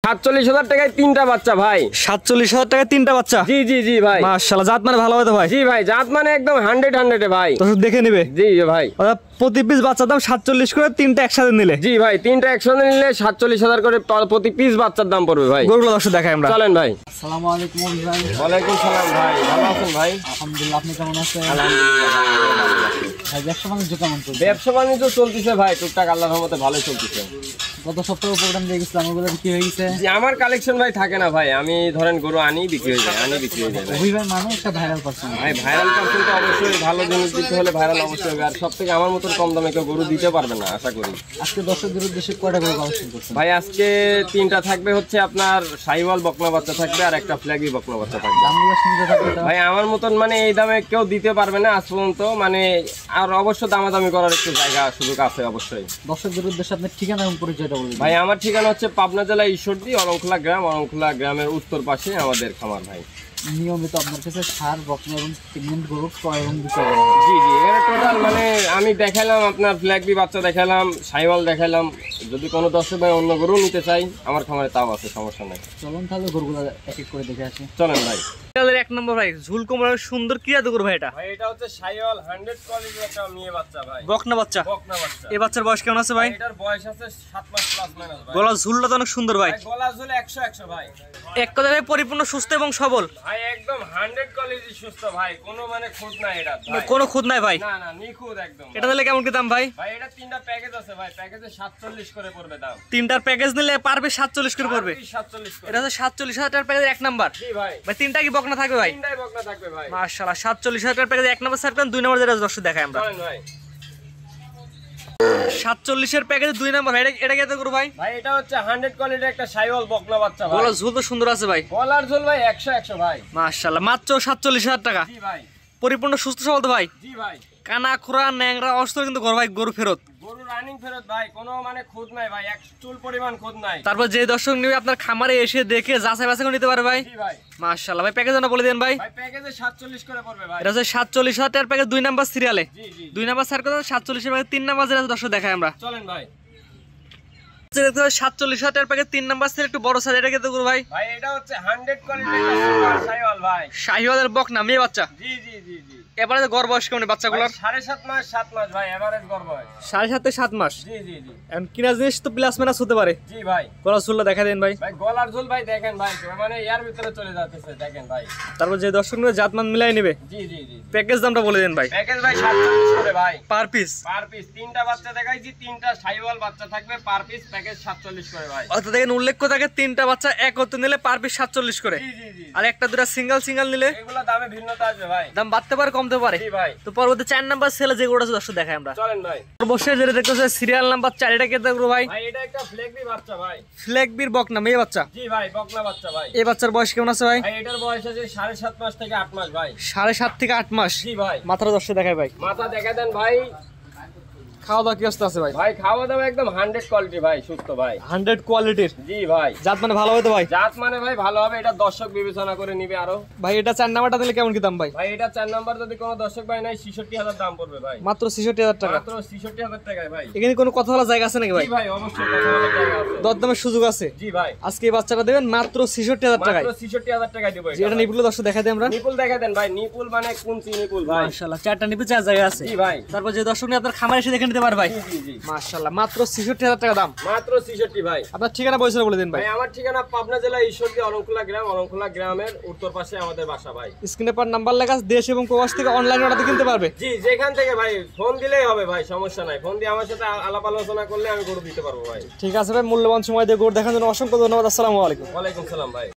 47,000 টাকায় তিনটা বাচ্চা ভাই। 47,000 টাকায় তিনটা বাচ্চা। জি জি জি ভাই, মাশাআল্লাহ, জাত মানে ভালো হবে তো ভাই? জি ভাই, জাত মানে একদম 100 এ ভাই। তো দেখে নেবে। জি ভাই, প্রতি পিস বাচ্চার দাম 47 করে, তিনটা একসাথে নিলে। জি ভাই, তিনটা একসাথে নিলে 47,000 করে প্রতি পিস বাচ্চার দাম পড়বে ভাই। গরুগুলো দর্শক দেখাই আমরা। চলেন ভাই। আসসালামু আলাইকুম ভাই। ওয়ালাইকুম সালাম ভাই, ভালো আছেন ভাই? আলহামদুলিল্লাহ, আপনি কেমন আছেন? আলহামদুলিল্লাহ ভাই ব্যবসা বাণিজ্য কেমন চলছে? ব্যবসা বাণিজ্য চলতেছে ভাই, টুকটাক আল্লাহর রহমতে ভালোই চলতেছে। গত সপ্তাহে প্রোগ্রাম দিয়ে গেছিলাম, ওগুলো বিক্রি হয়ে গেছে? জি, আমার কালেকশন ভাই থাকে না ভাই, আমি ধরেন গরু আনি বিক্রি হয়ে যায়, আনি বিক্রি হয়ে যায় ভাই। অভি ভাই মানে একটা ভাইরাল পারসন ভাই ভাইরাল পার্সেন্ট তো অবশ্যই, ভালো জিনিস দিতে হলে ভাইরাল অবশ্যই হবে। আর সব থেকে আমার মতন কম দামে কেউ গরু দিতে পারবে না আশা করি। আজকে দর্শকদের উদ্দেশ্যে কয়টা করে কালেকশন করছেন? ভাই আজকে তিনটা থাকবে, হচ্ছে আপনার সাইওয়াল বকনা বাচ্চা থাকবে আর একটা ফ্ল্যাগি বকনা বাচ্চা থাকবে। দামগুলো শুনতে থাকবে তো? ভাই আমার মতন মানে এই দামে কেউ দিতে পারবে না আজ পর্যন্ত, মানে আর অবশ্য দামাদামি করার একটু জায়গা সুযোগ আছে অবশ্যই। দর্শকদের উদ্দেশ্যে আপনার ঠিকানা এবং পরিচয়টা বলুন ভাই আমার ঠিকানা হচ্ছে পাবনা জেলা ঈশ্বরদী, অরংখোলা গ্রাম, অরংখোলা গ্রামের উত্তর পাশে আমাদের খামার ভাই। নিয়মিত আপনার কাছে সার, বকনা এবং প্রেগনেন্ট গরু ক্রয় এবং বিক্রয় করা হয়। জি জি, এখানে টোটাল মানে আমি দেখালাম আপনার ফ্ল্যাগবি বাচ্চা দেখালাম, সাইওয়াল দেখালাম, যদি কোনো দর্শক ভাই অন্য গরু নিতে চাই আমার খামারে তাও আছে, সমস্যা নাই। চলুন তাহলে গরুগুলো এক এক করে দেখে আসি। চলেন ভাই। এক নম্বর ভাই, ঝুল কোমরের সুন্দর ক্রিয়া তো গরু ভাই। এটা ভাই এটা হচ্ছে সাইওয়াল 100 কোয়ালিটির একটা মেয়ে বাচ্চা ভাই, বকনা বাচ্চা। বকনা বাচ্চা। এই বাচ্চার বয়স কেমন আছে ভাই? এটার বয়স আছে 7 মাস প্লাস মাইনাস ভাই। গলা ঝুলটা তো অনেক সুন্দর ভাই। ভাই গলা ঝুলে 100 ভাই। এক কথায় ভাই পরিপূর্ণ সুস্থ এবং সবল ভাই একদম 100 কোয়ালিটি সুস্থ ভাই, কোনো মানে খুঁত নাই এটা ভাই। কোনো খুদ নাই ভাই। না না, নিখুঁত একদম। এটা নিলে কেমন কি দাম ভাই? ভাই এটা তিনটা প্যাকেজ আছে ভাই, প্যাকেজে 47 করে পড়বে দাম। তিনটার প্যাকেজ নিলে পারবে 47 করে পড়বে। 47 করে। এটা হচ্ছে 47,000 টাকার প্যাকেজ এক নাম্বার। জি ভাই, ভাই তিনটা কি বকনা থাকবে ভাই? তিনটাই বকনা থাকবে ভাই। মাশাআল্লাহ, 47,000 টাকার প্যাকেজ এক নাম্বার সার্কেল, দুই নাম্বার যেটা দর্শক দেখাই আমরা। চলেন ভাই। 47 এর প্যাকেজে দুই নাম্বার। এটা কি এত করব ভাই? ভাই এটা হচ্ছে 100 কোয়ালিটির একটা সাইওয়াল বকনা বাচ্চা ভাই। গলা ঝুল তো সুন্দর আছে ভাই। গলার ঝোল ভাই 100 ভাই। মাশাআল্লাহ, মাত্র 47,000 টাকা। জি ভাই, পরিপূর্ণ সুস্থ সবল তো ভাই। জি ভাই। কানা খুরা ন্যাংরা অস্ত্র কিন্তু ঘর ভাই, গরু ফেরত। গরু রানিং ফেরত ভাই, কোনো মানে খুঁত নাই ভাই, এক চুল পরিমাণ খুঁত নাই। তারপর যে দর্শক নিবে আপনার খামারে এসে দেখে যাচাই বাছাই করে নিতে পারে ভাই। জি ভাই। মাশাআল্লাহ ভাই, প্যাকেজ না বলে দেন ভাই। ভাই প্যাকেজে 47 করে পড়বে ভাই। এটা হচ্ছে 47,000 টাকার প্যাকেজ দুই নাম্বার সিরিয়ালে। জি জি, দুই নাম্বার সার্কেল 47 এর প্যাকেজ তিন নাম্বার যেটা দর্শক দেখাই আমরা। চলেন ভাই। 47,000 টাকার প্যাকেজ তিন নাম্বার সিরিয়াল একটু বড় সাইজ। এটা কত করব ভাই? ভাই এটা হচ্ছে 100 কোয়ালিটির একটা সুপার সাইওয়াল ভাই। শাহিওয়ালের বকনা মেয়ে বাচ্চা। জি জি জি জি। এবারে গড় বয়স কেমন বাচ্চাগুলোর? 7.5 মাস 7 মাস ভাই, এভারেজ গর্ভ হয়। 7.5 থেকে 7 মাস। জি জি জি। এখন কিনা জিনিস তো প্লাস মাইনাস হতে পারে। জি ভাই। গলা চুলটা দেখা দেন ভাই। ভাই গলার ঝোল ভাই দেখেন ভাই, মানে এর ভিতরে চলে যাচ্ছে দেখেন ভাই। তারপর যে দর্শক নিবে জাতমান মিলাই নেবে। জি জি জি। প্যাকেজ দামটা বলে দেন ভাই। প্যাকেজ ভাই 47 করে ভাই পার পিস। Per piece. তিনটা বাচ্চা দেখাইছি, তিনটা সাইওয়াল বাচ্চা থাকবে, পার পিস প্যাকেজ 47 করে ভাই। অর্থাৎ দেখেন উল্লেখ্য থাকে তিনটা বাচ্চা একত্রে নিলে পার পিস 47 করে। জি জি জি। আর একটা দুটা সিঙ্গেল সিঙ্গেল নিলে এগুলা দামে ভিন্নতা আসবে ভাই। দাম বাড়তে পারে কমতে পারে। জি ভাই। তো পরবর্তী 4 নাম্বার সেলে যে গরুটা দর্শক দেখাই আমরা। চলেন ভাই। অবশ্যই যেটা দেখতেছে সিরিয়াল নাম্বার 4, এটা কেটে গরু ভাই। ভাই এটা একটা ফ্লেগবি বাচ্চা ভাই। ফ্ল্যাগবির বকনা মেয়ে বাচ্চা। জি ভাই, বকনা বাচ্চা ভাই। এই বাচ্চার বয়স কেমন আছে ভাই? ভাই এটার বয়স আছে 7.5 মাস থেকে 8 মাস ভাই। 7.5 থেকে 8 মাস। জি ভাই। মাথাটা দর্শক দেখাই ভাই। মাথা দেখা দেন ভাই। খাওয়া দাওয়া কি অবস্থা আছে ভাই? ভাই খাওয়া দাওয়া একদম 100 কোয়ালিটি ভাই, সুস্থ ভাই। 100 কোয়ালিটির। জি ভাই। জাত মানে ভালো হবে তো ভাই? জাত মানে ভাই ভালো হবে, এটা দর্শক বিবেচনা করে নিবে আরো। ভাই এটা 4 নাম্বারটা দিলে কেমন কি দাম ভাই? ভাই এটা 4 নাম্বার যদি কোনো দর্শক ভাই নাই 66,000 দাম পড়বে ভাই। মাত্র 66,000 টাকা। মাত্র 66,000 টাকায় ভাই। এখানে কোনো কথা বলার জায়গা আছে নাকি ভাই? জি ভাই, অবশ্যই কথা বলার জায়গা আছে। দরদামের সুযোগ আছে। জি ভাই। আজকে এই বাচ্চাটা দেবেন মাত্র 66,000 টাকায়। মাত্র 66,000 টাকায় দিব যেটা নিপুল দর্শক দেখাই দিই আমরা। নিপুল দেখা দেন ভাই, নিপুল মানে কোনটি নিপুল ভাই? মাশাআল্লাহ, 4টা নিপুল 4 জায়গা আছে। জি ভাই। তারপর যে দর্শক নিয়ে আপনার খামারে এসে দেখে নিতে পারে ভাই। জি জি জি। মাশাআল্লাহ, মাত্র 66,000 টাকা দাম। মাত্র 66 ভাই। আপনার ঠিকানা পয়সা বলে দিন ভাই। ভাই আমার ঠিকানা পাবনা জেলা ঈশ্বরদী, অরংখোলা গ্রাম, অরংখোলা গ্রামের উত্তর পাশে আমাদের বাসা ভাই। স্ক্রিনে পর নাম্বার লেখা আছে, দেশ এবং প্রবাস থেকে অনলাইন অর্ডার কিনতে পারবে। জি, যেখান থেকে ভাই ফোন দিলেই হবে ভাই, সমস্যা নাই। ফোন দিয়ে আমার সাথে আলাপ আলোচনা করলে আমি গরু দিতে পারবো ভাই। ঠিক আছে ভাই, মূল্যবান সময় দিয়ে গরু দেখার জন্য অসংখ্য ধন্যবাদ। আসসালামু আলাইকুম। ওয়ালাইকুম সালাম ভাই।